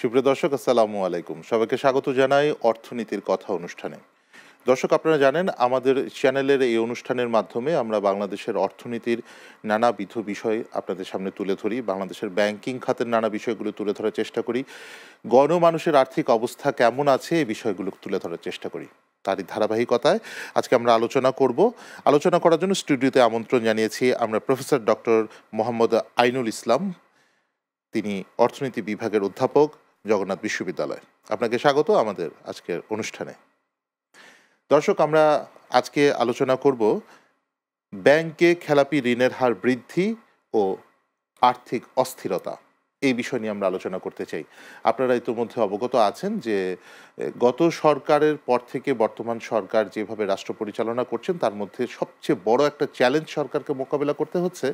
সুপ্রিয় দর্শক, আসসালামু আলাইকুম। সবাইকে স্বাগত জানাই অর্থনীতির কথা অনুষ্ঠানে। দর্শক, আপনারা জানেন আমাদের চ্যানেলের এই অনুষ্ঠানের মাধ্যমে আমরা বাংলাদেশের অর্থনীতির নানাবিধ বিষয় আপনাদের সামনে তুলে ধরি। বাংলাদেশের ব্যাংকিং খাতের নানা বিষয়গুলো তুলে ধরার চেষ্টা করি। গণমানুষের আর্থিক অবস্থা কেমন আছে এই বিষয়গুলো তুলে ধরার চেষ্টা করি। তারই ধারাবাহিকতায় আজকে আমরা আলোচনা করব। আলোচনা করার জন্য স্টুডিওতে আমন্ত্রণ জানিয়েছি আমরা প্রফেসর ডক্টর মোহাম্মদ আইনুল ইসলাম। তিনি অর্থনীতি বিভাগের অধ্যাপক, জগন্নাথ বিশ্ববিদ্যালয়। আপনাকে স্বাগত আমাদের আজকের অনুষ্ঠানে। দর্শক, আমরা আজকে আলোচনা করব ব্যাংকে খেলাপি ঋণের হার বৃদ্ধি ও আর্থিক অস্থিরতা। এই বিষয় নিয়ে আমরা আলোচনা করতে চাই। আপনারা ইতিমধ্যে অবগত আছেন যে গত সরকারের পর থেকে বর্তমান সরকার যেভাবে রাষ্ট্র পরিচালনা করছেন তার মধ্যে সবচেয়ে বড় একটা চ্যালেঞ্জ সরকারকে মোকাবেলা করতে হচ্ছে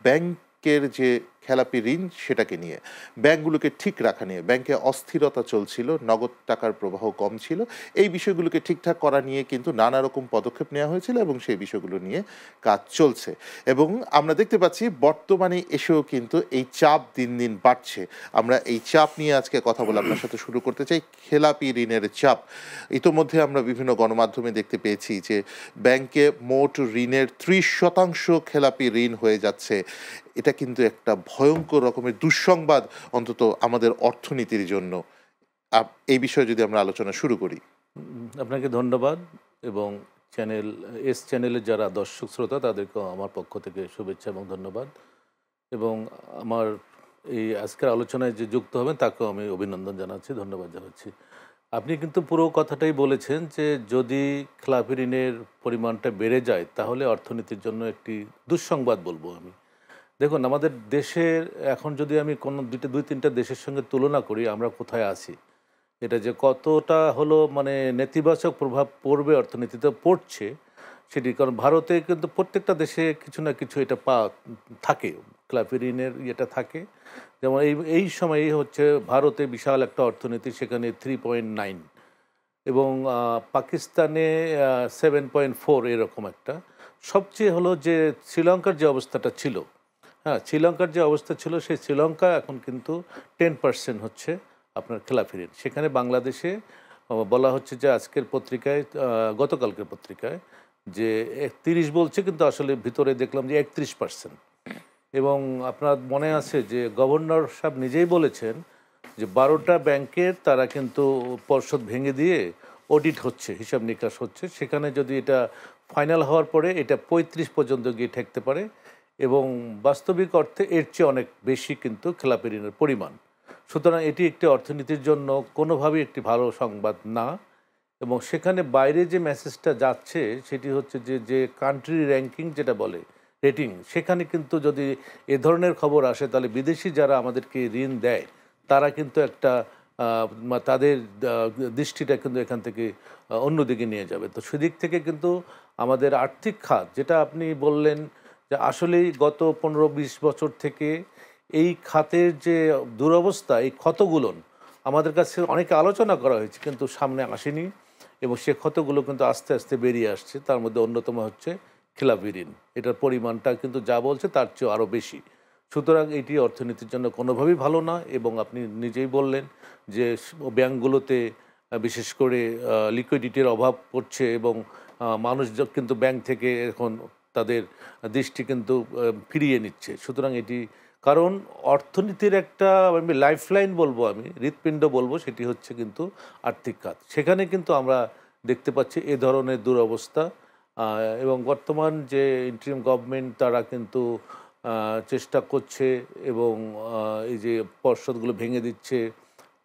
ব্যাংকের যে খেলাপি ঋণ সেটাকে নিয়ে, ব্যাংকগুলোকে ঠিক রাখা নিয়ে। ব্যাংকে অস্থিরতা চলছিল, নগদ টাকার প্রবাহ কম ছিল। এই বিষয়গুলোকে ঠিকঠাক করা নিয়ে কিন্তু নানা রকম পদক্ষেপ নেওয়া হয়েছিল এবং সেই বিষয়গুলো নিয়ে কাজ চলছে। এবং আমরা দেখতে পাচ্ছি বর্তমানে এসেও কিন্তু এই চাপ দিন দিন বাড়ছে। আমরা এই চাপ নিয়ে আজকে কথা বলে আপনার সাথে শুরু করতে চাই। খেলাপি ঋণের চাপ। ইতোমধ্যে আমরা বিভিন্ন গণমাধ্যমে দেখতে পেয়েছি যে ব্যাংকে মোট ঋণের 30% খেলাপি ঋণ হয়ে যাচ্ছে। এটা কিন্তু একটা ভয়ঙ্কর রকমের দুঃসংবাদ, অন্তত আমাদের অর্থনীতির জন্য। এই বিষয়ে যদি আমরা আলোচনা শুরু করি। আপনাকে ধন্যবাদ এবং চ্যানেলের যারা দর্শক শ্রোতা তাদেরকেও আমার পক্ষ থেকে শুভেচ্ছা এবং ধন্যবাদ। এবং আমার এই আজকের আলোচনায় যে যুক্ত হবেন তাকেও আমি অভিনন্দন জানাচ্ছি, ধন্যবাদ জানাচ্ছি। আপনি কিন্তু পুরো কথাটাই বলেছেন যে যদি খেলাপি ঋণের পরিমাণটা বেড়ে যায় তাহলে অর্থনীতির জন্য একটি দুঃসংবাদ বলবো আমি। দেখুন, আমাদের দেশের এখন যদি আমি কোনো দুই তিনটা দেশের সঙ্গে তুলনা করি, আমরা কোথায় আছি, এটা যে কতটা হলো মানে নেতিবাচক প্রভাব পড়বে অর্থনীতিতে পড়ছে সেটি, কারণ ভারতে কিন্তু প্রত্যেকটা দেশে কিছু না কিছু এটা থাকে, খেলাপি ঋণের ইয়েটা থাকে। যেমন এই সময় হচ্ছে ভারতে বিশাল একটা অর্থনীতি, সেখানে 3.9, এবং পাকিস্তানে 7.4, এরকম একটা। সবচেয়ে হলো যে শ্রীলঙ্কার যে অবস্থাটা ছিল, হ্যাঁ, শ্রীলঙ্কার যে অবস্থা ছিল সেই শ্রীলঙ্কা এখন কিন্তু 10% হচ্ছে আপনার খেলাপি ঋণ। সেখানে বাংলাদেশে বলা হচ্ছে যে আজকের পত্রিকায়, গতকালকের পত্রিকায় যে 31 বলছে, কিন্তু আসলে ভিতরে দেখলাম যে 31%। এবং আপনার মনে আছে যে গভর্নর সাহেব নিজেই বলেছেন যে 12টা ব্যাংকের তারা কিন্তু পর্ষদ ভেঙে দিয়ে অডিট হচ্ছে, হিসাব নিকাশ হচ্ছে। সেখানে যদি এটা ফাইনাল হওয়ার পরে এটা 35 পর্যন্ত গিয়ে ঠেকতে পারে, এবং বাস্তবিক অর্থে এর চেয়ে অনেক বেশি কিন্তু খেলাপি ঋণের পরিমাণ। সুতরাং এটি একটি অর্থনীতির জন্য কোনোভাবেই একটি ভালো সংবাদ না। এবং সেখানে বাইরে যে মেসেজটা যাচ্ছে সেটি হচ্ছে যে কান্ট্রি র্যাঙ্কিং যেটা বলে, রেটিং, সেখানে কিন্তু যদি এ ধরনের খবর আসে তাহলে বিদেশি যারা আমাদেরকে ঋণ দেয় তারা কিন্তু একটা তাদের দৃষ্টিটা কিন্তু এখান থেকে অন্যদিকে নিয়ে যাবে। তো সেদিক থেকে কিন্তু আমাদের আর্থিক খাত, যেটা আপনি বললেন যে আসলেই গত 15-20 বছর থেকে এই খাতের যে দুরবস্থা, এই ক্ষতগুলোন আমাদের কাছে অনেকে আলোচনা করা হয়েছে কিন্তু সামনে আসেনি, এবং সে ক্ষতগুলো কিন্তু আস্তে আস্তে বেরিয়ে আসছে। তার মধ্যে অন্যতম হচ্ছে খেলাপি ঋণ। এটার পরিমাণটা কিন্তু যা বলছে তার চেয়ে আরও বেশি। সুতরাং এটি অর্থনীতির জন্য কোনোভাবেই ভালো না। এবং আপনি নিজেই বললেন যে ব্যাংকগুলোতে বিশেষ করে লিকুইডিটির অভাব পড়ছে, এবং মানুষ কিন্তু ব্যাংক থেকে এখন তাদের দৃষ্টি কিন্তু ফিরিয়ে নিচ্ছে। সুতরাং এটি, কারণ অর্থনীতির একটা আমি লাইফলাইন বলবো, আমি হৃৎপিণ্ড বলবো, সেটি হচ্ছে কিন্তু আর্থিক খাত। সেখানে কিন্তু আমরা দেখতে পাচ্ছি এ ধরনের দুরবস্থা। এবং বর্তমান যে ইন্টারিম গভর্নমেন্ট তারা কিন্তু চেষ্টা করছে, এবং এই যে পর্ষদগুলো ভেঙে দিচ্ছে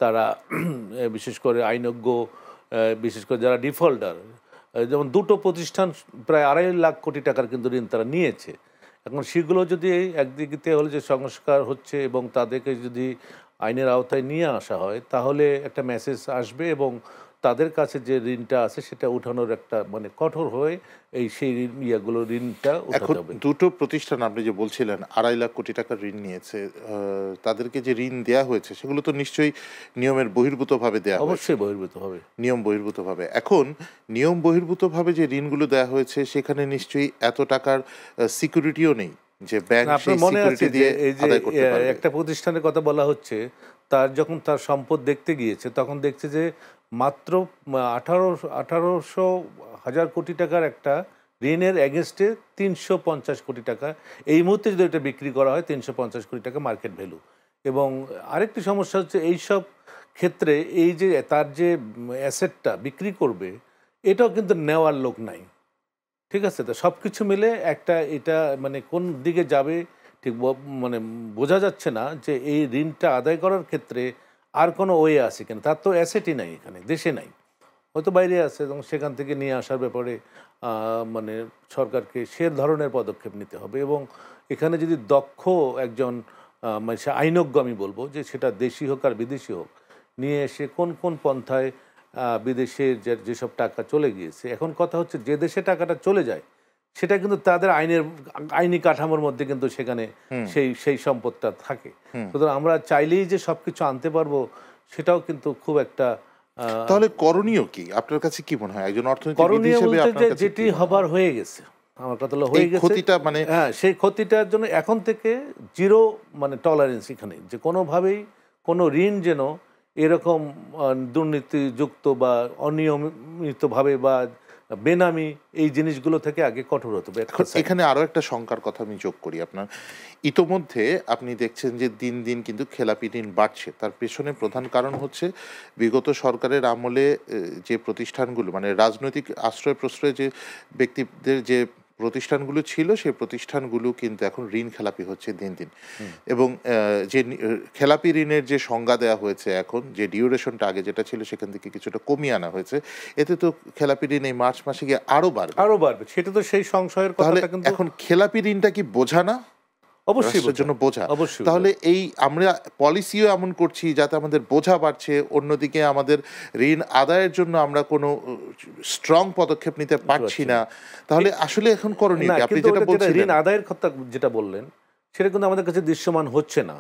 তারা, বিশেষ করে আইনজ্ঞ, বিশেষ করে যারা ডিফল্টার, যেমন দুটো প্রতিষ্ঠান প্রায় 2.5 লাখ কোটি টাকার কিন্তু ঋণ তারা নিয়েছে। এখন সেগুলো যদি একদিকে হলে যে সংস্কার হচ্ছে এবং তাদেরকে যদি আইনের আওতায় নিয়ে আসা হয় তাহলে একটা মেসেজ আসবে, এবং তাদের কাছে যে ঋণটা আছে সেটা উঠানোর একটা মানে কঠোর হয়ে সেই ঋণটা এখন উঠাতে হবে। দুটো প্রতিষ্ঠান আপনি যে বলছিলেন 2.5 লাখ কোটি টাকার ঋণ নিয়েছে, তাদেরকে যে ঋণ দেয়া হয়েছে সেগুলো তো নিশ্চয়ই নিয়মের বহির্ভূতভাবে দেয়া হয়েছে। অবশ্যই বহির্ভূতভাবে। নিয়ম বহির্ভূতভাবে। এখন নিয়ম বহির্ভূতভাবে যে ঋণগুলো দেয়া হয়েছে সেখানে নিশ্চয়ই এত টাকার সিকিউরিটিও নেই। যে ব্যাংক না, সেই আপনার মনে আছে সিকিউরিটি যে দিয়ে এই যে আদায় করতে পারবে? একটা প্রতিষ্ঠানের কথা বলা হচ্ছে, তার যখন তার সম্পদ দেখতে গিয়েছে তখন দেখছে যে মাত্র 1800 হাজার কোটি টাকার একটা ঋণের এগেনস্টে 350 কোটি টাকা, এই মুহূর্তে যদি এটা বিক্রি করা হয় 350 কোটি টাকা মার্কেট ভ্যালু। এবং আরেকটি সমস্যা হচ্ছে এইসব ক্ষেত্রে এই যে তার যে অ্যাসেটটা বিক্রি করবে, এটাও কিন্তু নেওয়ার লোক নাই। ঠিক আছে? তো সব কিছু মিলে একটা এটা মানে কোন দিকে যাবে ঠিক মানে বোঝা যাচ্ছে না যে এই ঋণটা আদায় করার ক্ষেত্রে আর কোনো ওয়ে আছে কিনা। তার তো অ্যাসেটই নাই, এখানে দেশে নাই, হয়তো বাইরে আছে, এবং সেখান থেকে নিয়ে আসার ব্যাপারে মানে সরকারকে সে ধরনের পদক্ষেপ নিতে হবে। এবং এখানে যদি দক্ষ একজন মানে সে আইনজ্ঞ, আমি বলবো যে সেটা দেশি হোক আর বিদেশি হোক, নিয়ে এসে কোন কোন পন্থায় বিদেশে যেসব টাকা চলে গিয়েছে, এখন কথা হচ্ছে যে দেশে টাকাটা চলে যায় সেটা কিন্তু তাদের আইনি কাঠামোর মধ্যে কিন্তু সেখানে সেই সেই সম্পদটা থাকে। সুতরাং আমরা চাইলেই যে সব কিছু আনতে পারবো সেটাও কিন্তু খুব একটা তাহলে করণীয় কি আপনার কাছে কি মনে হয় একজন অর্থনীতিবিদ করণীয় হিসেবে? বলতে আপনার যে কাছে যেটি কি মনে হয়? হবার হয়ে গেছে, আমার কথা হলো এই হয়ে গেছে। ক্ষতিটা মানে হ্যাঁ, সেই ক্ষতিটার জন্য এখন থেকে জিরো মানে টলারেন্স এখানে, যে কোনোভাবেই কোনো ঋণ যেন এরকম দুর্নীতিযুক্ত বা অনিয়মিতভাবে বা বেনামি এই জিনিসগুলো থেকে আগে কঠোর হতে হবে। এখন এখানে আরো একটা শঙ্কার কথা আমি যোগ করি আপনার। ইতোমধ্যে আপনি দেখছেন যে দিন দিন কিন্তু খেলাপি ঋণ বাড়ছে। তার পেছনে প্রধান কারণ হচ্ছে বিগত সরকারের আমলে যে প্রতিষ্ঠানগুলো মানে রাজনৈতিক আশ্রয় প্রশ্রয় যে ব্যক্তিদের যে প্রতিষ্ঠানগুলো ছিল সেই প্রতিষ্ঠানগুলো কিন্তু এখন ঋণ খেলাপি হচ্ছে দিন দিন। এবং যে খেলাপি ঋণের যে সংজ্ঞা দেওয়া হয়েছে এখন, যে ডিউরেশনটা আগে যেটা ছিল সেখান থেকে কিছুটা কমিয়ে আনা হয়েছে, এতে তো খেলাপি ঋণ এই মার্চ মাসে গিয়ে আরো বাড়বে। আরো বাড়বে, সেটা তো সেই সংশয়ের তাহলে কথাটা কিন্তু এখন খেলাপি ঋণটা কি বোঝা না? অবশ্যই রাষ্ট্রের জন্য বোঝা। অবশ্যই তাহলে এই আমরা পলিসিও এমন করছি যাতে আমাদের বোঝা বাড়ছে, অন্যদিকে আমাদের ঋণ আদায়ের জন্য আমরা কোনো স্ট্রং পদক্ষেপ নিতে পারছি না। তাহলে আসলে এখন করণীয় না, কি? আপনি কিন্তু যেটা ওটা যেটা বলছিলেন। ঋণ আদায়ের কথা যেটা বললেন, সেটা কিন্তু আমাদের কাছে দৃশ্যমান হচ্ছে না,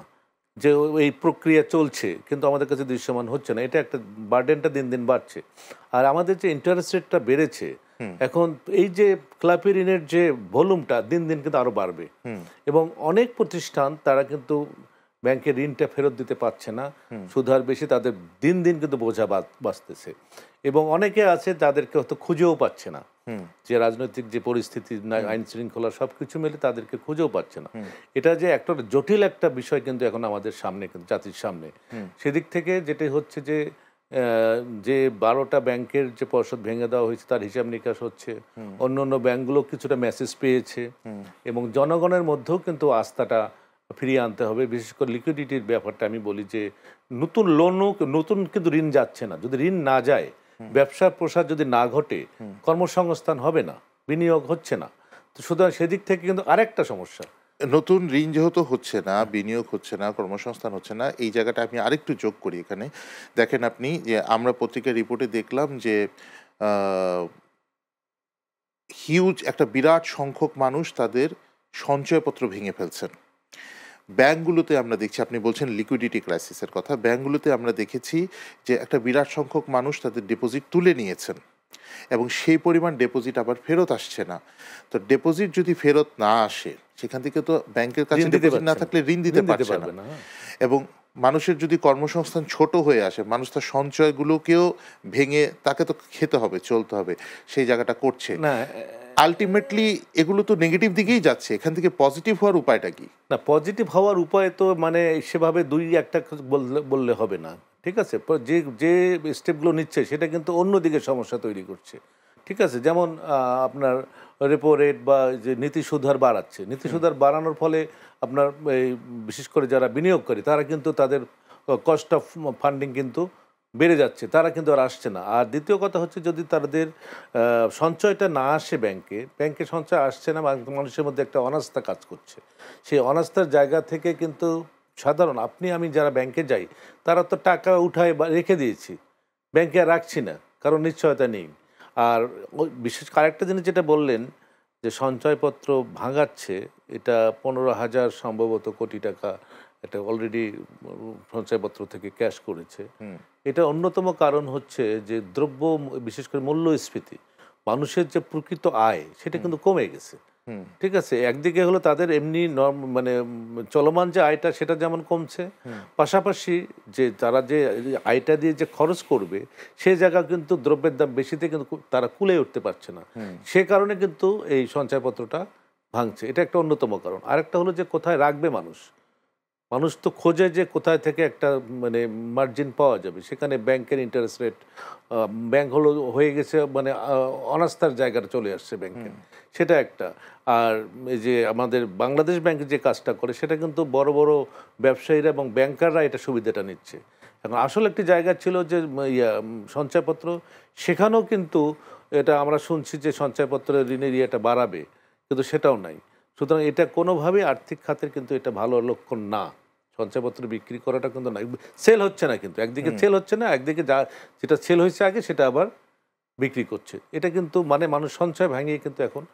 যে এই প্রক্রিয়া চলছে কিন্তু আমাদের কাছে দৃশ্যমান হচ্ছে না। এটা একটা বার্ডেনটা দিন দিন বাড়ছে। আর আমাদের যে ইন্টারেস্ট রেটটা বেড়েছে, এখন এই যে ক্লাপি ঋণের যে ভলিউমটা দিন দিন কিন্তু আরো বাড়বে। এবং অনেক প্রতিষ্ঠান তারা কিন্তু ব্যাংকের ঋণটা ফেরত দিতে পারছে না, সুদহার বেশি, তাদের দিন দিন কিন্তু বোঝা বাঁচতেছে। এবং অনেকে আছে তাদেরকে হয়তো খুঁজেও পাচ্ছে না, যে রাজনৈতিক যে পরিস্থিতি, আইন শৃঙ্খলা সব কিছু মিলে তাদেরকে খুঁজেও পাচ্ছে না। এটা যে একটা জটিল একটা বিষয় কিন্তু এখন আমাদের সামনে, কিন্তু জাতির সামনে। সেদিক থেকে যেটা হচ্ছে যে 12টা ব্যাংকের যে পর্ষদ ভেঙে দেওয়া হয়েছে তার হিসাব নিকাশ হচ্ছে, অন্য অন্য ব্যাংকগুলো কিছুটা মেসেজ পেয়েছে, এবং জনগণের মধ্যেও কিন্তু আস্থাটা ফিরিয়ে আনতে হবে। বিশেষ করে লিকুইডিটির ব্যাপারটা আমি বলি যে নতুন লোনও, নতুন কিন্তু ঋণ যাচ্ছে না। যদি ঋণ না যায়, ব্যবসার প্রসার যদি না ঘটে, কর্মসংস্থান হবে না, বিনিয়োগ হচ্ছে না। তো সুতরাং সেদিক থেকে কিন্তু আরেকটা সমস্যা। নতুন ঋণ যেহেতু হচ্ছে না, বিনিয়োগ হচ্ছে না, কর্মসংস্থান হচ্ছে না, এই জায়গাটা আমি আরেকটু যোগ করি এখানে। দেখেন আপনি যে আমরা পত্রিকার রিপোর্টে দেখলাম যে হিউজ একটা বিরাট সংখ্যক মানুষ তাদের সঞ্চয়পত্র ভেঙে ফেলছেন। ব্যাংকগুলোতে আমরা দেখছি, আপনি বলছেন লিকুইডিটি ক্রাইসিসের কথা, ব্যাংকগুলোতে আমরা দেখেছি যে একটা বিরাট সংখ্যক মানুষ তাদের ডিপোজিট তুলে নিয়েছেন এবং সেই পরিমাণ ডিপোজিট আবার ফেরত আসছে না। তো ডিপোজিট যদি ফেরত না আসে, সেখান থেকে তো ব্যাংকের কাছে ডিপোজিট না থাকলে ঋণ দিতে পারছে না। এবং মানুষের যদি কর্মসংস্থান ছোট হয়ে আসে, মানুষ তার সঞ্চয়গুলোকেও ভেঙে, তাকে তো খেতে হবে, চলতে হবে, সেই জায়গাটা করছে না, আলটিমেটলি এগুলো তো নেগেটিভ দিকেই যাচ্ছে। এখান থেকে পজিটিভ হওয়ার উপায়টা কি? না, পজিটিভ হওয়ার উপায় তো মানে সেভাবে দুই একটা বললে হবে না। ঠিক আছে, যে যে স্টেপগুলো নিচ্ছে সেটা কিন্তু অন্যদিকে সমস্যা তৈরি করছে। ঠিক আছে, যেমন আপনার রেপো রেট বা যে নীতি সুদহার বাড়াচ্ছে, নীতি সুদহার বাড়ানোর ফলে আপনার এই বিশেষ করে যারা বিনিয়োগকারী তারা কিন্তু তাদের কস্ট অফ ফান্ডিং কিন্তু বেড়ে যাচ্ছে, তারা কিন্তু আর আসছে না। আর দ্বিতীয় কথা হচ্ছে, যদি তাদের সঞ্চয়টা না আসে, ব্যাংকে সঞ্চয় আসছে না, মানুষের মধ্যে একটা অনাস্থা কাজ করছে। সেই অনাস্থার জায়গা থেকে কিন্তু সাধারণ আপনি আমি যারা ব্যাংকে যাই, তারা তো টাকা উঠায় বা রেখে দিয়েছি, ব্যাংকে আর রাখছি না, কারণ নিশ্চয়তা নেই। আর বিশেষ আরেকটা জিনিস যেটা বললেন যে সঞ্চয়পত্র ভাঙাচ্ছে, এটা 15,000 সম্ভবত কোটি টাকা এটা অলরেডি সঞ্চয়পত্র থেকে ক্যাশ করেছে। এটা অন্যতম কারণ হচ্ছে যে দ্রব্য, বিশেষ করে মূল্যস্ফীতি, মানুষের যে প্রকৃত আয় সেটা কিন্তু কমে গেছে। ঠিক আছে, একদিকে হলো তাদের এমনি মানে চলমান যে আয়টা সেটা যেমন কমছে, পাশাপাশি যে তারা যে আয়টা দিয়ে যে খরচ করবে সে জায়গা কিন্তু দ্রব্যের দাম বেশিতে কিন্তু তারা কুলে উঠতে পারছে না। সে কারণে কিন্তু এই সঞ্চয়পত্রটা ভাঙছে, এটা একটা অন্যতম কারণ। আরেকটা হলো যে কোথায় রাখবে মানুষ, মানুষ তো খোঁজে যে কোথায় থেকে একটা মানে মার্জিন পাওয়া যাবে, সেখানে ব্যাংকের ইন্টারেস্ট রেট, ব্যাংক হলো হয়ে গেছে মানে অনাস্থার জায়গাটা চলে আসছে ব্যাংকের, সেটা একটা। আর এই যে আমাদের বাংলাদেশ ব্যাংক যে কাজটা করে সেটা কিন্তু বড় বড় ব্যবসায়ীরা এবং ব্যাংকাররা এটা সুবিধাটা নিচ্ছে। এখন আসলে একটি জায়গা ছিল যে সঞ্চয়পত্র, সেখানেও কিন্তু এটা আমরা শুনছি যে সঞ্চয়পত্রের ঋণের ইয়েটা বাড়াবে, কিন্তু সেটাও নাই। সুতরাং এটা কোনোভাবেই আর্থিক খাতের কিন্তু এটা ভালো লক্ষণ না। সঞ্চয়পত্র বিক্রি করাটা কিন্তু না, সেল হচ্ছে না, কিন্তু একদিকে সেল হচ্ছে না, একদিকে যেটা সেল হয়েছে আগে সেটা আবার বিক্রি করছে। এটা কিন্তু মানে মানুষ সঞ্চয় ভাঙিয়ে কিন্তু এখন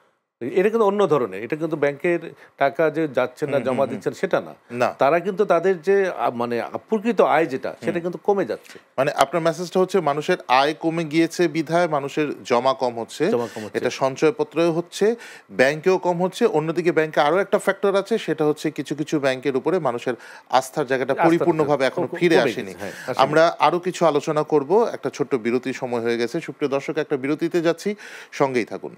এটা কিন্তু অন্য ধরনের, এটা কিন্তু ব্যাংকের টাকা যে যাচ্ছে না জমা দিচ্ছেন সেটা না, না, তারা কিন্তু তাদের যে মানে প্রকৃত আয় যেটা সেটা কিন্তু কমে যাচ্ছে। মানে আপনার মেসেজটা হচ্ছে মানুষের আয় কমে গিয়েছে বিধায় মানুষের জমা কম হচ্ছে, জমা কম হচ্ছে। এটা সঞ্চয়পত্রেও হচ্ছে, ব্যাংকেও কম হচ্ছে। অন্যদিকে ব্যাংকে আরো একটা ফ্যাক্টর আছে, সেটা হচ্ছে কিছু কিছু ব্যাংকের উপরে মানুষের আস্থার জায়গাটা পরিপূর্ণভাবে এখনো ফিরে আসেনি। আমরা আরো কিছু আলোচনা করব, একটা ছোট্ট বিরতির সময় হয়ে গেছে। সুপ্রিয় দর্শক, একটা বিরতিতে যাচ্ছি, সঙ্গেই থাকুন।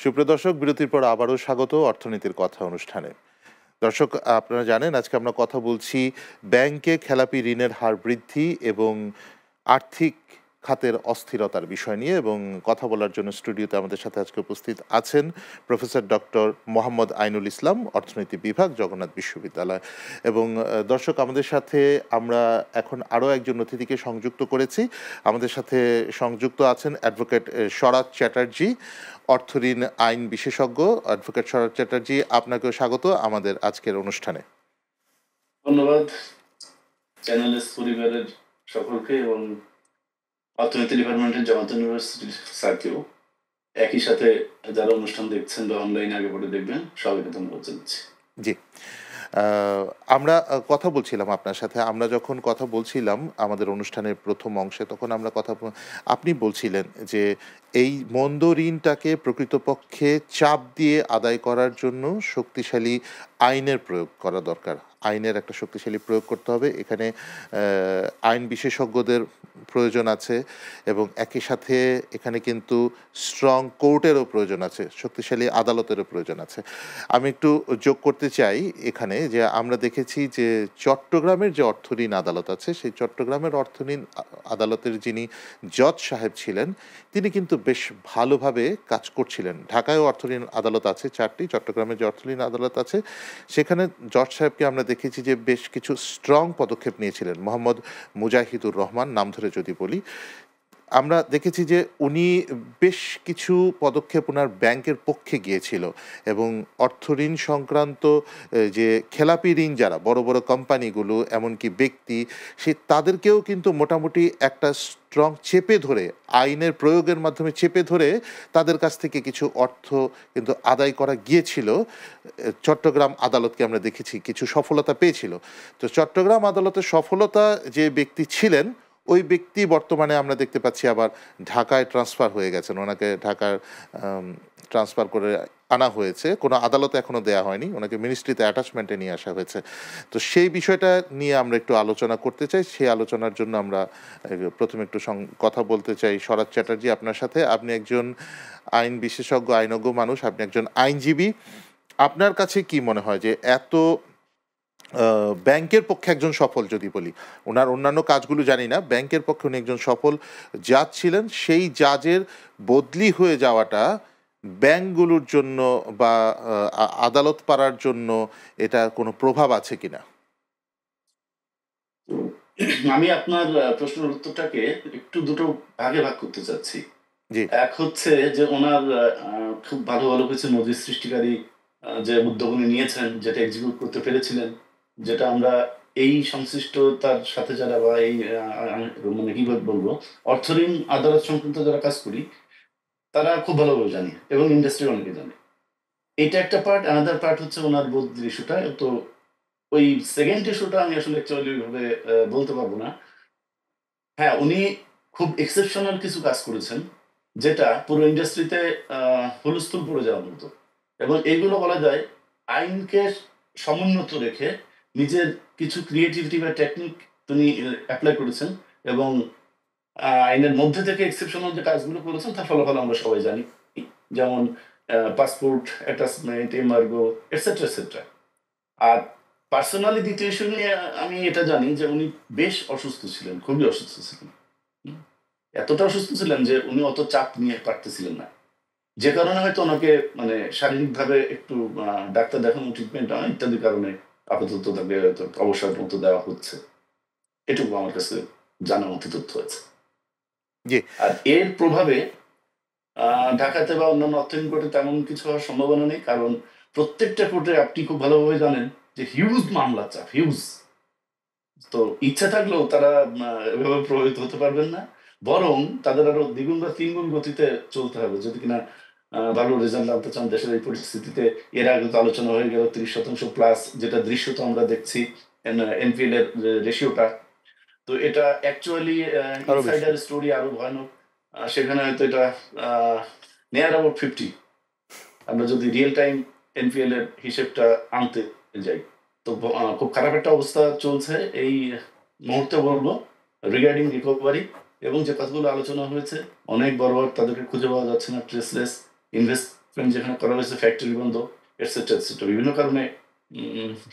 সুপ্রিয় দর্শক, বিরতির পর আবারও স্বাগত অর্থনীতির কথা অনুষ্ঠানে। দর্শক, আপনারা জানেন আজকে আমরা কথা বলছি ব্যাংকে খেলাপি ঋণের হার বৃদ্ধি এবং আর্থিক খাতের অস্থিরতার বিষয় নিয়ে, এবং কথা বলার জন্য স্টুডিওতে আমাদের সাথে আজকে উপস্থিত আছেন প্রফেসর ডক্টর মোহাম্মদ আইনুল ইসলাম, অর্থনীতি বিভাগ, জগন্নাথ বিশ্ববিদ্যালয়। এবং দর্শক, আমাদের সাথে আমরা এখন আরও একজন অতিথিকে সংযুক্ত করেছি। আমাদের সাথে সংযুক্ত আছেন অ্যাডভোকেট শরৎ চ্যাটার্জি, অর্থঋণ আইন বিশেষজ্ঞ। অ্যাডভোকেট শরৎ চ্যাটার্জি, আপনাকেও স্বাগত আমাদের আজকের অনুষ্ঠানে। ধন্যবাদ চ্যানেলের পরিবারের সকলকে এবং অর্থনীতি ডিপার্টমেন্টের জামাত ইউনিভার্সিটির স্যারকেও, একই সাথে যারা অনুষ্ঠান দেখছেন বা অনলাইনে আগে পরে দেখবেন সবাইকে ধন্যবাদ জানাচ্ছি। জি, আমরা কথা বলছিলাম আপনার সাথে, আমরা যখন কথা বলছিলাম আমাদের অনুষ্ঠানের প্রথম অংশে, তখন আমরা আপনি বলছিলেন যে এই মন্দ ঋণটাকে প্রকৃতপক্ষে চাপ দিয়ে আদায় করার জন্য শক্তিশালী আইনের প্রয়োগ করা দরকার, আইনের একটা শক্তিশালী প্রয়োগ করতে হবে। এখানে আইন বিশেষজ্ঞদের প্রয়োজন আছে এবং একই সাথে এখানে কিন্তু স্ট্রং কোর্টেরও প্রয়োজন আছে, শক্তিশালী আদালতেরও প্রয়োজন আছে। আমি একটু যোগ করতে চাই এখানে যে আমরা দেখেছি যে চট্টগ্রামের যে অর্থঋণ আদালত আছে, সেই চট্টগ্রামের অর্থঋণ আদালতের যিনি জজ সাহেব ছিলেন, তিনি কিন্তু বেশ ভালোভাবে কাজ করছিলেন। ঢাকায়ও অর্থঋণ আদালত আছে 4টি, চট্টগ্রামের যে অর্থঋণ আদালত আছে সেখানে জজ সাহেবকে আমরা দেখেছি যে বেশ কিছু স্ট্রং পদক্ষেপ নিয়েছিলেন। মোহাম্মদ মুজাহিদুর রহমান নাম ধরে যদি বলি, আমরা দেখেছি যে উনি বেশ কিছু পদক্ষেপ ওনার ব্যাংকের পক্ষে গিয়েছিল এবং অর্থঋণ সংক্রান্ত যে খেলাপি ঋণ যারা বড় বড় কোম্পানিগুলো, এমনকি ব্যক্তি, তাদেরকেও কিন্তু মোটামুটি একটা স্ট্রং চেপে ধরে, আইনের প্রয়োগের মাধ্যমে চেপে ধরে তাদের কাছ থেকে কিছু অর্থ কিন্তু আদায় করা গিয়েছিল। চট্টগ্রাম আদালতকে আমরা দেখেছি কিছু সফলতা পেয়েছিল। তো চট্টগ্রাম আদালতের সফলতা যে ব্যক্তি ছিলেন, ওই ব্যক্তি বর্তমানে আমরা দেখতে পাচ্ছি আবার ঢাকায় ট্রান্সফার হয়ে গেছেন, ওনাকে ঢাকার ট্রান্সফার করে আনা হয়েছে, কোনো আদালতে এখনও দেয়া হয়নি, ওনাকে মিনিস্ট্রিতে অ্যাটাচমেন্টে নিয়ে আসা হয়েছে। তো সেই বিষয়টা নিয়ে আমরা একটু আলোচনা করতে চাই। সেই আলোচনার জন্য আমরা প্রথমে একটু কথা বলতে চাই শরৎ চ্যাটার্জি আপনার সাথে। আপনি একজন আইন বিশেষজ্ঞ, আইনজ্ঞ মানুষ, আপনি একজন আইনজীবী। আপনার কাছে কি মনে হয় যে এত ব্যাংকের পক্ষে একজন সফল, যদি বলি ওনার অন্যান্য কাজগুলো জানি না, ব্যাংকের পক্ষে উনি একজন সফল জাজ ছিলেন, সেই জাজের বদলি হয়ে যাওয়াটা ব্যাংকগুলোর জন্য বা আদালত পাড়ার জন্য এটা কোনো প্রভাব আছে কিনা? আমি আপনার প্রশ্নের উত্তরটাকে একটু দুটো ভাগে ভাগ করতে চাচ্ছি। এক হচ্ছে যে ওনার খুব ভালো ভালো কিছু নজির সৃষ্টিকারী যে উদ্যোগ উনি নিয়েছেন, যেটা এক্সিকিউট করতে পেরেছিলেন, যেটা আমরা এই সংশ্লিষ্টতার সাথে যারা বা এই মানে কি বলবো অর্থঋণ আদালত সংক্রান্ত যারা কাজ করি তারা খুব ভালোভাবে জানি এবং ইন্ডাস্ট্রি অনেকে জানে। এটা একটা পার্ট, অ্যানাদার পার্ট হচ্ছে ওনার বদলির ইস্যুটা। তো ওই সেকেন্ড ইস্যুটা আমি আসলে অ্যাকচুয়ালি ওইভাবে বলতে পারব না। হ্যাঁ, উনি খুব এক্সেপশনাল কিছু কাজ করেছেন, যেটা পুরো ইন্ডাস্ট্রিতে হুলস্থুল পড়ে যাওয়ার মতো। এবং এইগুলো বলা যায় আইনকে সমুন্নত রেখে নিজের কিছু ক্রিয়েটিভিটি বা টেকনিক তিনি এপ্লাই করেছেন এবং আইনের মধ্যে থেকে এক্সেপশনাল যে কাজগুলো করেছেন তার ফলাফল আমরা সবাই জানি। যেমন passport attachment, embargo etcetera, etcetera. আর পার্সোনালি দ্বিতীয় ইস্যু নিয়ে আমি এটা জানি যে উনি বেশ অসুস্থ ছিলেন, খুবই অসুস্থ ছিলেন। হুম? এতটা অসুস্থ ছিলেন যে উনি অত চাপ নিয়ে পারতেছিলেন না। যে কারণে হয়তো ওনাকে মানে শারীরিকভাবে একটু ডাক্তার দেখানো, ট্রিটমেন্ট ইত্যাদি কারণে আপাতত তাকে হয়তো অবসর মতো দেওয়া হচ্ছে। এটুকু আমার কাছে জানার মতো তথ্য আছে। জি। আর এর প্রভাবে ঢাকাতে বা অন্যান্য অর্থনৈতিক কোর্টে তেমন কিছু হওয়ার সম্ভাবনা নেই। কারণ প্রত্যেকটা কোর্টে আপনি খুব ভালোভাবে জানেন যে হিউজ মামলার চাপ, হিউজ। তো ইচ্ছা থাকলেও তারা এভাবে প্রভাবিত হতে পারবেন না। বরং তাদের আরো দ্বিগুণ বা তিনগুণ গতিতে চলতে হবে যদি কিনা ভালো রেজাল্ট আনতে চান দেশের এই পরিস্থিতিতে। এর আগে তো আলোচনা হয়ে গেল ৩০% প্লাস, যেটা দৃশ্যত আমরা দেখছি এনপিএল এর রেশিওটা। তো এটা অ্যাকচুয়ালি আরো বেশি। ইনসাইডার স্টোরি আরো ভয়ানক। সেখানে হয়তো এটা নিয়ার অ্যাবাউট 50 আমরা যদি রিয়েল টাইম এনপিএল এর হিসেবটা আনতে যাই। তো খুব খারাপ একটা অবস্থা চলছে এই মুহূর্তে বলবো রিগার্ডিং রিকভারি। এবং যে কথাগুলো আলোচনা হয়েছে অনেক বড় তাদেরকে খুঁজে পাওয়া যাচ্ছে না, ট্রেসলেস। ইনভেস্টমেন্ট যেখানে করা হয়েছে ফ্যাক্টরি বন্ধ, এটসেট্রা, এটসেট্রা। বিভিন্ন কারণে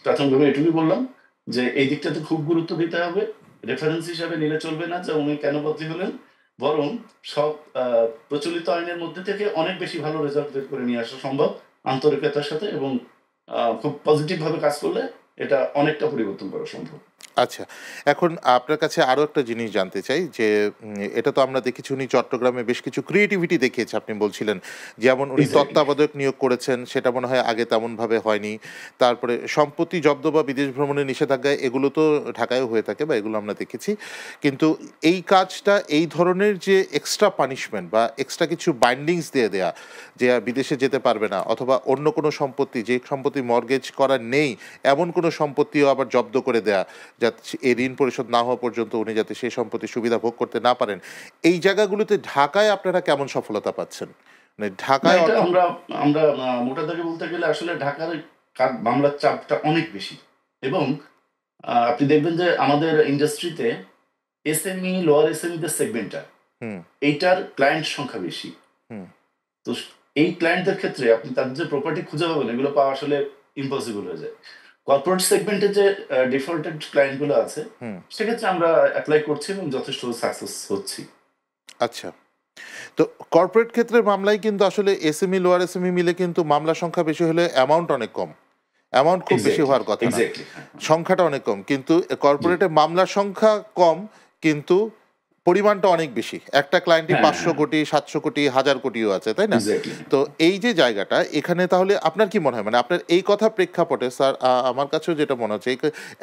প্রাথমিকভাবে এটুকুই বললাম যে এই দিকটাতে খুব গুরুত্ব দিতে হবে। রেফারেন্স হিসাবে নিলে চলবে না যে উনি কেন বদলি হলেন, বরং সব প্রচলিত আইনের মধ্যে থেকে অনেক বেশি ভালো রেজাল্ট বের করে নিয়ে আসা সম্ভব আন্তরিকতার সাথে। এবং খুব পজিটিভ ভাবে কাজ করলে এটা অনেকটা পরিবর্তন করা সম্ভব। আচ্ছা, এখন আপনার কাছে আরো একটা জিনিস জানতে চাই যে এটা তো আমরা দেখেছি উনি চট্টগ্রামে বেশ কিছু ক্রিয়েটিভিটি দেখিয়েছে আপনি বলছিলেন। যেমন উনি এক্সাক্টলি। তত্ত্বাবধায়ক নিয়োগ করেছেন সেটা মনে হয় আগে তেমনভাবে হয়নি। তারপরে সম্পত্তি জব্দ বা বিদেশ ভ্রমণের নিষেধাজ্ঞা এগুলো তো ঢাকায়ও হয়ে থাকে বা এগুলো আমরা দেখেছি। কিন্তু এই কাজটা এই ধরনের যে এক্সট্রা পানিশমেন্ট বা এক্সট্রা কিছু বাইন্ডিংস দিয়ে দেয়া যে বিদেশে যেতে পারবে না অথবা অন্য কোনো সম্পত্তি যে সম্পত্তি মর্গেজ করা নেই এমন কোনো সম্পত্তিও আবার জব্দ করে দেয়া যাতে এই ঋণ পরিশোধ না হওয়া পর্যন্ত উনি যাতে সেই সম্পত্তির সুবিধা ভোগ করতে না পারেন। এই জায়গাগুলোতে ঢাকায় আপনারা কেমন সফলতা পাচ্ছেন? মানে না, ঢাকায় এটা আমরা আমরা মোটা দাগে বলতে গেলে আসলে ঢাকার মামলার চাপটা অনেক বেশি। এবং আপনি দেখবেন যে আমাদের ইন্ডাস্ট্রিতে এসএমই, লোয়ার এসএমই দের সেগমেন্টটা, হুম, এইটার ক্লায়েন্ট সংখ্যা বেশি। হুম, তো এই ক্লায়েন্টদের ক্ষেত্রে আপনি তাদের যে প্রপার্টি খুঁজে পাবেন এগুলো পাওয়া আসলে ইম্পসিবল হয়ে যায়। কর্পোরেট সেগমেন্টে যে ডিফল্টেড ক্লায়েন্ট গুলো আছে হুম। সেক্ষেত্রে আমরা এপ্লাই করছি এবং যথেষ্ট সাকসেস হচ্ছি। আচ্ছা। তো কর্পোরেট ক্ষেত্রের মামলায় কিন্তু আসলে এসএমই, লোয়ার এসএমই মিলে কিন্তু মামলার সংখ্যা বেশি হলে অ্যামাউন্ট অনেক কম। অ্যামাউন্ট খুব বেশি এক্সাক্টলি, হওয়ার কথা না। এক্সাক্টলি। হ্যাঁ, হ্যাঁ। সংখ্যাটা অনেক কম। কিন্তু জি। কর্পোরেটে মামলার সংখ্যা কম কিন্তু পরিমাণটা অনেক বেশি। একটা ক্লায়েন্টই হ্যাঁ, ৫০০ হ্যাঁ। কোটি, ৭০০ কোটি, ১০০০ কোটিও আছে, তাই না? এক্সাক্টলি। তো এই যে জায়গাটা এখানে তাহলে আপনার কি মনে হয়? মানে আপনার এই কথা প্রেক্ষাপটে স্যার আমার কাছেও যেটা মনে হচ্ছে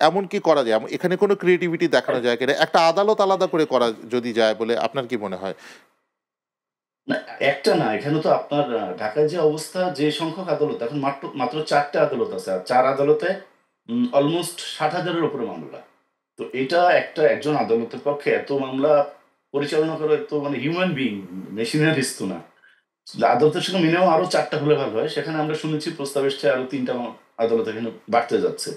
এমন কি করা যায়? এখানে কোনো ক্রিয়েটিভিটি দেখানো যায় কিনা? একটা আদালত আলাদা করে করা যদি যায় বলে আপনার কি মনে হয়? না, একটা না। এখানে তো আপনার ঢাকায় যে অবস্থা, যে সংখ্যক আদালত এখন মাত্র ৪ টা আদালত আছে। আর ৪ আদালতে অলমোস্ট ৬০,০০০ এর উপরে মামলা। তো এটা একজন আদালতের পক্ষে এত মামলা পরিচালনা করা তো মানে হিউম্যান বিইং, মেশিনারিস তো না। আদালতের সঙ্গে মিনিমাম আরো ৪ টা হলে ভালো হয়। সেখানে আমরা শুনেছি প্রস্তাব এসছে আরো ৩ টা আদালত এখানে বাড়তে যাচ্ছে।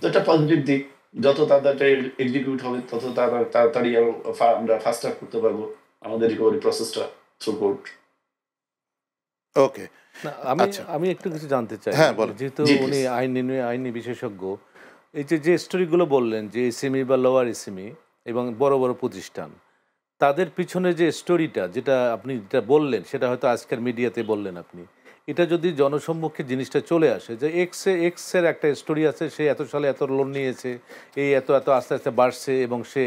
তো এটা পজিটিভ দিক। যত তাড়াতাড়ি এক্সিকিউট হবে তত তাড়াতাড়ি আরো আমরা ফাস্ট ট্র্যাক করতে পারবো আমাদের রিকভারি প্রসেসটা থ্রু কোর্ট। ওকে। না, আমি আচ্ছা। আমি একটু কিছু জানতে চাই। হ্যাঁ, বলুন। যেহেতু জি, উনি প্লিজ। আইনি বিশেষজ্ঞ, এই যে স্টোরিগুলো বললেন যে এসএমই বা লোয়ার এসএমই এবং বড়, বড় প্রতিষ্ঠান, তাদের পিছনে যে স্টোরিটা যেটা বললেন সেটা হয়তো আজকের মিডিয়াতে বললেন আপনি। এটা যদি জনসম্মুখে জিনিসটা চলে আসে যে এক্সের একটা স্টোরি আছে, সে এত সালে এত লোন নিয়েছে, এই এত আস্তে, আস্তে বাড়ছে এবং সে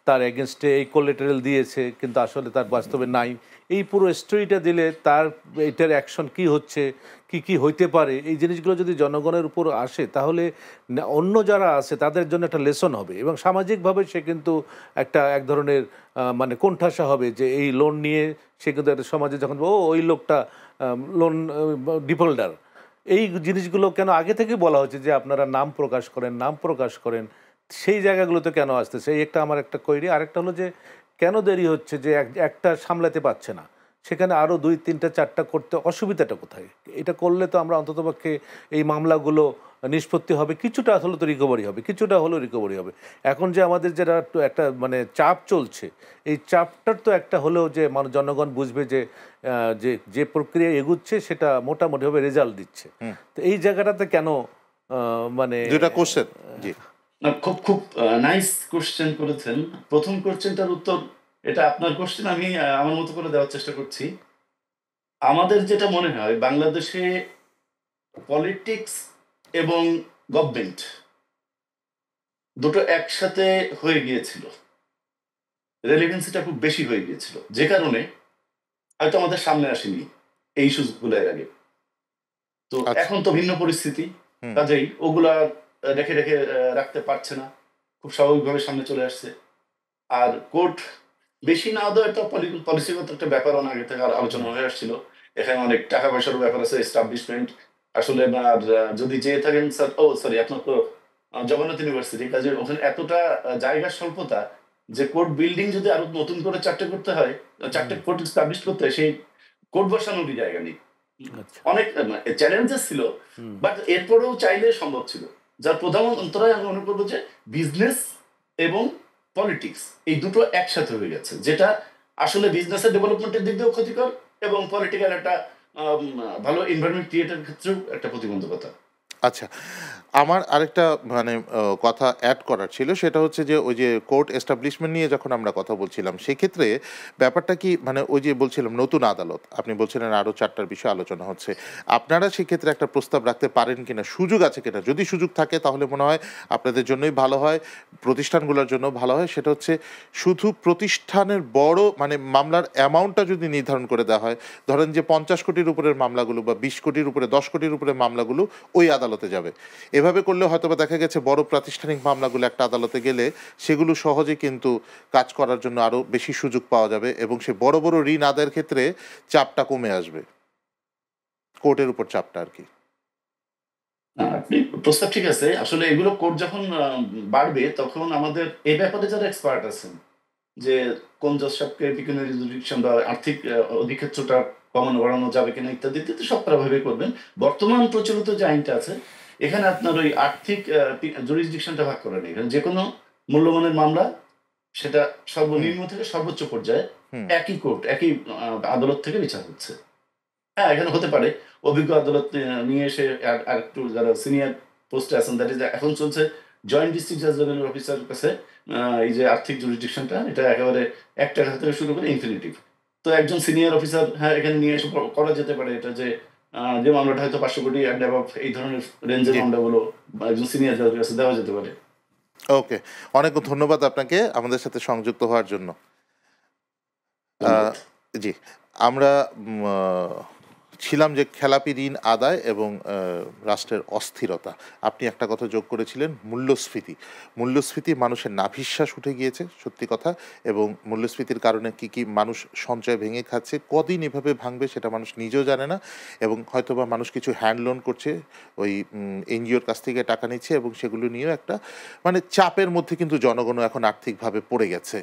তার এগেইনস্টে এই কোল্যাটারাল দিয়েছে কিন্তু আসলে তার বাস্তবে নাই। এই পুরো স্টোরিটা দিলে তার এটার অ্যাকশন কী হচ্ছে, কি হইতে পারে, এই জিনিসগুলো যদি জনগণের উপর আসে তাহলে অন্য যারা আছে তাদের জন্য একটা লেসন হবে এবং সামাজিকভাবে সে কিন্তু এক ধরনের মানে কোণঠাসা হবে যে এই লোন নিয়ে সে কিন্তু একটা সমাজে যখন ওই লোকটা লোন ডিফল্টার, এই জিনিসগুলো কেন আগে থেকে বলা হচ্ছে যে আপনারা নাম প্রকাশ করেন, সেই জায়গাগুলোতে কেন আসতেছে, এই একটা আমার একটা কোয়েরি। আরেকটা হলো যে কেন দেরি হচ্ছে, যে একটা সামলাতে পারছে না, সেখানে আরও 2, 3, 4টা করতে অসুবিধাটা কোথায়? এটা করলে তো আমরা অন্ততপক্ষে এই মামলাগুলো নিষ্পত্তি হবে, কিছুটা আসলে তো রিকভারি হবে, কিছুটা হলেও রিকভারি হবে। এখন যে আমাদের যেটা একটা মানে চাপ চলছে, এই চাপটার তো একটা হলেও যে জনগণ বুঝবে যে যে যে প্রক্রিয়া এগুচ্ছে সেটা মোটামুটিভাবে রেজাল্ট দিচ্ছে। তো এই জায়গাটাতে কেন মানে দুটা কোশ্চেন। জি, না, খুব খুব নাইস কোশ্চেন করেছেন। প্রথম কোশ্চেনটার উত্তর, এটা আপনার কোশ্চেন, আমি আমার মতো করে দেওয়ার চেষ্টা করছি। আমাদের যেটা মনে হয়, বাংলাদেশে পলিটিক্স এবং গভর্নমেন্ট দুটো একসাথে হয়ে গিয়েছিল, রেলিভেন্সিটা খুব বেশি হয়ে গিয়েছিল, যে কারণে হয়তো আমাদের সামনে আসেনি এই সুযোগগুলো এর আগে। তো আচ্ছা। এখন তো ভিন্ন পরিস্থিতি, কাজেই ওগুলা রেখে রেখে রাখতে পারছে না, খুব স্বাভাবিকভাবে সামনে চলে আসছে। আর কোর্ট বেশি না দেওয়া একটা পলিসিগত একটা ব্যাপার অনেক আগে থেকে আলোচনা হয়ে আসছিল। এখানে অনেক টাকা পয়সার ব্যাপার আছে, এস্টাবলিশমেন্ট আসলে। আর যদি যেয়ে থাকেন স্যার, ও সরি, আপনার তো জগন্নাথ ইউনিভার্সিটি, কাজে ওখানে এতটা জায়গার স্বল্পতা যে কোর্ট বিল্ডিং যদি আরো নতুন করে 4টে করতে হয়, 4টে কোর্ট এস্টাবলিশ করতে হয়, সেই কোর্ট বসানোরই জায়গা নেই। অনেক চ্যালেঞ্জেস ছিল, বাট এরপরেও চাইলে সম্ভব ছিল। যার প্রধান অন্তরায় আমি মনে করবো যে বিজনেস এবং পলিটিক্স এই দুটো একসাথে হয়ে গেছে, যেটা আসলে বিজনেসের ডেভেলপমেন্টের দিক দিয়েও ক্ষতিকর এবং পলিটিক্যাল একটা ভালো এনভায়রনমেন্ট ক্রিয়েটের ক্ষেত্রেও একটা প্রতিবন্ধকতা। আচ্ছা, আমার আরেকটা মানে কথা অ্যাড করার ছিল, সেটা হচ্ছে যে ওই যে কোর্ট এস্টাবলিশমেন্ট নিয়ে যখন আমরা কথা বলছিলাম, সেক্ষেত্রে ব্যাপারটা কি মানে ওই যে বলছিলাম নতুন আদালত, আপনি বলছিলেন আরও 4টার বিষয়ে আলোচনা হচ্ছে, আপনারা সেক্ষেত্রে একটা প্রস্তাব রাখতে পারেন কিনা, সুযোগ আছে কিনা? যদি সুযোগ থাকে তাহলে মনে হয় আপনাদের জন্যই ভালো হয়, প্রতিষ্ঠানগুলোর জন্য ভালো হয়। সেটা হচ্ছে শুধু প্রতিষ্ঠানের বড় মানে মামলার অ্যামাউন্টটা যদি নির্ধারণ করে দেওয়া হয়, ধরেন যে 50 কোটির উপরের মামলাগুলো বা 20 কোটির উপরে 10 কোটির উপরে মামলাগুলো ওই আদালতে যাবে। এভাবে করলে হয়তোবা দেখা গেছে বড় প্রাতিষ্ঠানিক মামলাগুলো একটা আদালতে গেলে সেগুলো সহজে কিন্তু কাজ করার জন্য আরও বেশি সুযোগ পাওয়া যাবে এবং সে বড় বড় ঋণ আদায়ের ক্ষেত্রে চাপটা কমে আসবে, কোর্টের উপর চাপটা আর কি। আপনি প্রস্তাব ঠিক আছে। আসলে এগুলো কোর্ট যখন বাড়বে, তখন আমাদের এই ব্যাপারে যারা এক্সপার্ট আছেন, যে কোন জজ সাহেবকে পিকুনিয়ারি জুরিডিকশন বা আর্থিক অধিক্ষেত্রটা কমানো বাড়ানো যাবে কিনা ইত্যাদি ইত্যাদি সব তারা ভাবে করবেন। বর্তমান প্রচলিত যে আইনটা আছে, এখানে আপনার ওই আর্থিক জুরিসডিকশনটা ভাগ করা নেই। এখানে যে কোনো মূল্যমানের মামলা, সেটা সর্বনিম্ন থেকে সর্বোচ্চ পর্যায়ে একই কোর্ট, একই আদালত থেকে বিচার হচ্ছে। হ্যাঁ, এখানে হতে পারে অভিজ্ঞ আদালত নিয়ে এসে আর একটু যারা সিনিয়র পোস্টে আছেন, দ্যাট ইজ এখন চলছে জয়েন্ট ডিস্ট্রিক্ট জাজ লেভেলের অফিসারের কাছে এই যে আর্থিক জুরিসডিকশনটা, এটা একেবারে 1 টাকা থেকে শুরু করে ইনফিনিটিভ। তো একজন সিনিয়র অফিসার, হ্যাঁ, এখানে নিয়ে এসে করা যেতে পারে এটা, যে যে মামলাটা হয়তো 500 কোটি অ্যান্ড অ্যাবাভ এই ধরনের রেঞ্জের মামলাগুলো একজন সিনিয়র জাজের কাছে দেওয়া যেতে পারে। ওকে, অনেক ধন্যবাদ আপনাকে আমাদের সাথে সংযুক্ত হওয়ার জন্য। জি, আমরা ছিলাম যে খেলাপি ঋণ আদায় এবং রাষ্ট্রের অস্থিরতা। আপনি একটা কথা যোগ করেছিলেন, মূল্যস্ফীতি। মূল্যস্ফীতি মানুষের নাভিশ্বাস উঠে গিয়েছে, সত্যি কথা। এবং মূল্যস্ফীতির কারণে কি কি মানুষ সঞ্চয় ভেঙে খাচ্ছে, কদিন এভাবে ভাঙবে সেটা মানুষ নিজেও জানে না। এবং হয়তোবা মানুষ কিছু হ্যান্ড লোন করছে, ওই এনজিওর কাছ থেকে টাকা নিচ্ছে এবং সেগুলো নিয়েও একটা মানে চাপের মধ্যে কিন্তু জনগণও এখন আর্থিকভাবে পড়ে গেছে।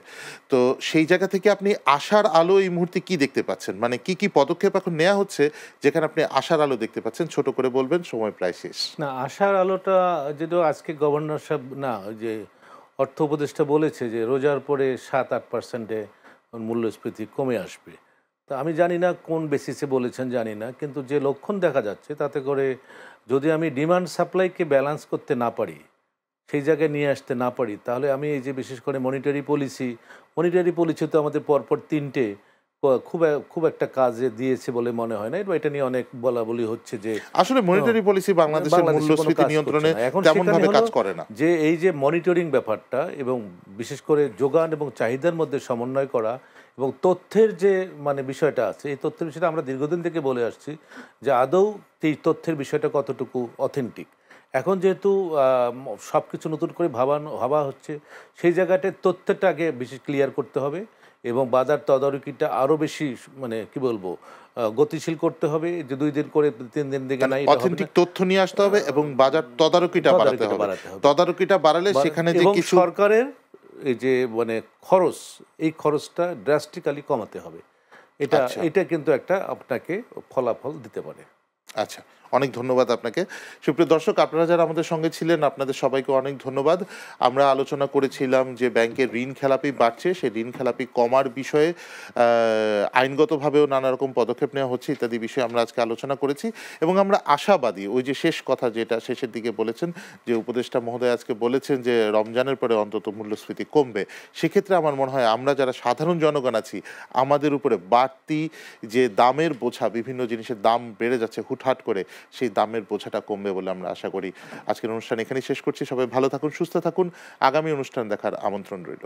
তো সেই জায়গা থেকে আপনি আশার আলো এই মুহূর্তে কি দেখতে পাচ্ছেন? মানে কি কি পদক্ষেপ এখন নেওয়া হচ্ছে যেখানে আপনি আশার আলো দেখতে পাচ্ছেন? ছোট করে বলবেন, সময় প্রায় শেষ। না, আশার আলোটা যদিও আজকে গভর্নর সাহেব, না, ওই যে অর্থ উপদেষ্টা বলেছে যে রোজার পরে 7-8% মূল্যস্ফীতি কমে আসবে। তো আমি জানি না কোন বেসিসে বলেছেন, জানি না, কিন্তু যে লক্ষণ দেখা যাচ্ছে তাতে করে যদি আমি ডিমান্ড সাপ্লাইকে ব্যালেন্স করতে না পারি, সেই জায়গায় নিয়ে আসতে না পারি, তাহলে আমি এই যে বিশেষ করে মনিটারি পলিসি তো আমাদের পরপর 3টে খুব একটা কাজে দিয়েছে বলে মনে হয় না। এটা নিয়ে অনেক বলাবলি হচ্ছে যে আসলে মনিটারি পলিসি বাংলাদেশের মূল্যস্ফীতি নিয়ন্ত্রণে তেমন ভাবে কাজ করে না। যে এই যে মনিটরিং ব্যাপারটা এবং বিশেষ করে যোগান এবং চাহিদার মধ্যে সমন্বয় করা এবং তথ্যের যে মানে বিষয়টা আছে, এই তথ্যের বিষয়টা আমরা দীর্ঘদিন থেকে বলে আসছি যে আদৌ এই তথ্যের বিষয়টা কতটুকু অথেন্টিক। এখন যেহেতু সব কিছু নতুন করে ভাবা হচ্ছে, সেই জায়গাটায় তথ্যটা আগে বেশি ক্লিয়ার করতে হবে এবং বাজার তদারকিটা আরও বেশি মানে কি বলবো গতিশীল করতে হবে, যে 2 দিন করে 3 দিন দিকে না, এটা হবে অথেন্টিক না। তথ্য নিয়ে আসতে হবে এবং বাজার তদারকিটা বাড়াতে হবে। তদারকিটা বাড়ালে সেখানে যে এবং কিছু সরকারের এই যে মানে খরচ, এই খরচটা ড্রাস্টিক্যালি কমাতে হবে। এটা আচ্ছা। এটা কিন্তু একটা আপনাকে ফলাফল দিতে পারে। আচ্ছা, অনেক ধন্যবাদ আপনাকে। সুপ্রিয় দর্শক, আপনারা যারা আমাদের সঙ্গে ছিলেন আপনাদের সবাইকে অনেক ধন্যবাদ। আমরা আলোচনা করেছিলাম যে ব্যাংকের ঋণ খেলাপি বাড়ছে, সেই ঋণ খেলাপি কমার বিষয়ে আইনগতভাবেও নানা রকম পদক্ষেপ নেওয়া হচ্ছে ইত্যাদি বিষয়ে আমরা আজকে আলোচনা করেছি এবং আমরা আশাবাদী, ওই যে শেষ কথা যেটা শেষের দিকে বলেছেন যে উপদেষ্টা মহোদয় আজকে বলেছেন যে রমজানের পরে অন্তত মূল্যস্ফীতি কমবে। সেক্ষেত্রে আমার মনে হয় আমরা যারা সাধারণ জনগণ আছি আমাদের উপরে বাড়তি যে দামের বোঝা, বিভিন্ন জিনিসের দাম বেড়ে যাচ্ছে হুটহাট করে, সেই দামের বোঝাটা কমবে বলে আমরা আশা করি। আজকের অনুষ্ঠান এখানেই শেষ করছি। সবাই ভালো থাকুন, সুস্থ থাকুন। আগামী অনুষ্ঠান দেখার আমন্ত্রণ রইল।